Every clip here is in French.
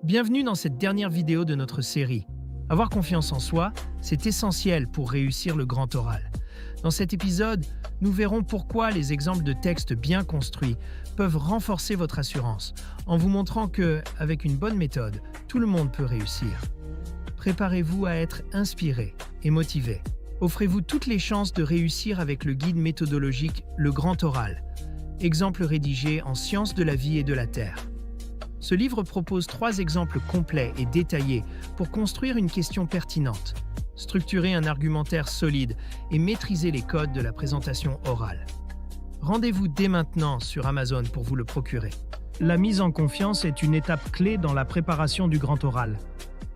Bienvenue dans cette dernière vidéo de notre série. Avoir confiance en soi, c'est essentiel pour réussir le grand oral. Dans cet épisode, nous verrons pourquoi les exemples de textes bien construits peuvent renforcer votre assurance, en vous montrant que, avec une bonne méthode, tout le monde peut réussir. Préparez-vous à être inspiré et motivé. Offrez-vous toutes les chances de réussir avec le guide méthodologique Le Grand Oral, exemple rédigé en sciences de la vie et de la terre. Ce livre propose 3 exemples complets et détaillés pour construire une question pertinente, structurer un argumentaire solide et maîtriser les codes de la présentation orale. Rendez-vous dès maintenant sur Amazon pour vous le procurer. La mise en confiance est une étape clé dans la préparation du grand oral.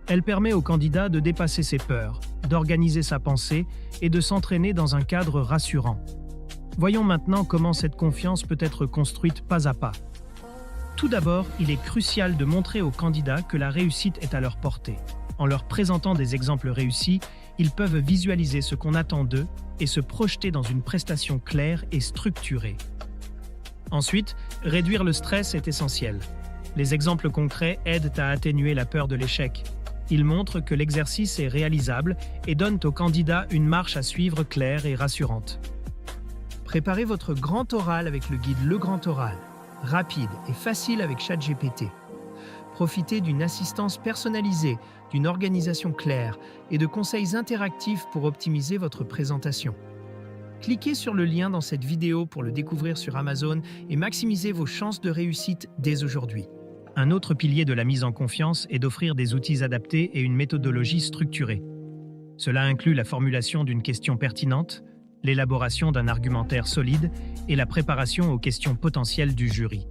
Elle permet au candidat de dépasser ses peurs, d'organiser sa pensée et de s'entraîner dans un cadre rassurant. Voyons maintenant comment cette confiance peut être construite pas à pas. Tout d'abord, il est crucial de montrer aux candidats que la réussite est à leur portée. En leur présentant des exemples réussis, ils peuvent visualiser ce qu'on attend d'eux et se projeter dans une prestation claire et structurée. Ensuite, réduire le stress est essentiel. Les exemples concrets aident à atténuer la peur de l'échec. Ils montrent que l'exercice est réalisable et donnent aux candidats une marche à suivre claire et rassurante. Préparez votre grand oral avec le guide Le Grand Oral, rapide et facile avec ChatGPT. Profitez d'une assistance personnalisée, d'une organisation claire et de conseils interactifs pour optimiser votre présentation. Cliquez sur le lien dans cette vidéo pour le découvrir sur Amazon et maximisez vos chances de réussite dès aujourd'hui. Un autre pilier de la mise en confiance est d'offrir des outils adaptés et une méthodologie structurée. Cela inclut la formulation d'une question pertinente, l'élaboration d'un argumentaire solide et la préparation aux questions potentielles du jury.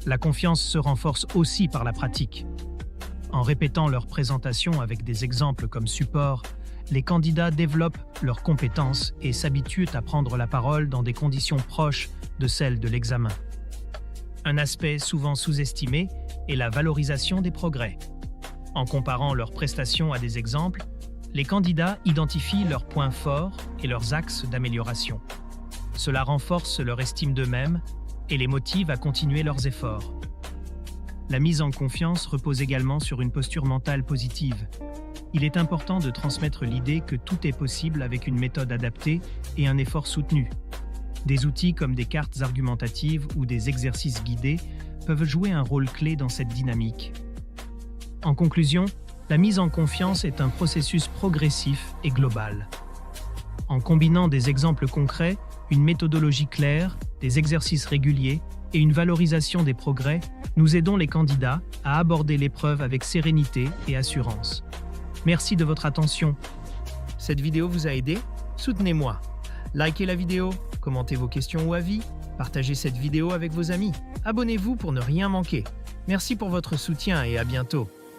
La confiance se renforce aussi par la pratique. En répétant leur présentation avec des exemples comme support, les candidats développent leurs compétences et s'habituent à prendre la parole dans des conditions proches de celles de l'examen. Un aspect souvent sous-estimé est la valorisation des progrès. En comparant leurs prestations à des exemples, les candidats identifient leurs points forts et leurs axes d'amélioration. Cela renforce leur estime d'eux-mêmes et les motive à continuer leurs efforts. La mise en confiance repose également sur une posture mentale positive. Il est important de transmettre l'idée que tout est possible avec une méthode adaptée et un effort soutenu. Des outils comme des cartes argumentatives ou des exercices guidés peuvent jouer un rôle clé dans cette dynamique. En conclusion, la mise en confiance est un processus progressif et global. En combinant des exemples concrets, une méthodologie claire, des exercices réguliers et une valorisation des progrès, nous aidons les candidats à aborder l'épreuve avec sérénité et assurance. Merci de votre attention. Cette vidéo vous a aidé? Soutenez-moi. Likez la vidéo, commentez vos questions ou avis, partagez cette vidéo avec vos amis. Abonnez-vous pour ne rien manquer. Merci pour votre soutien et à bientôt.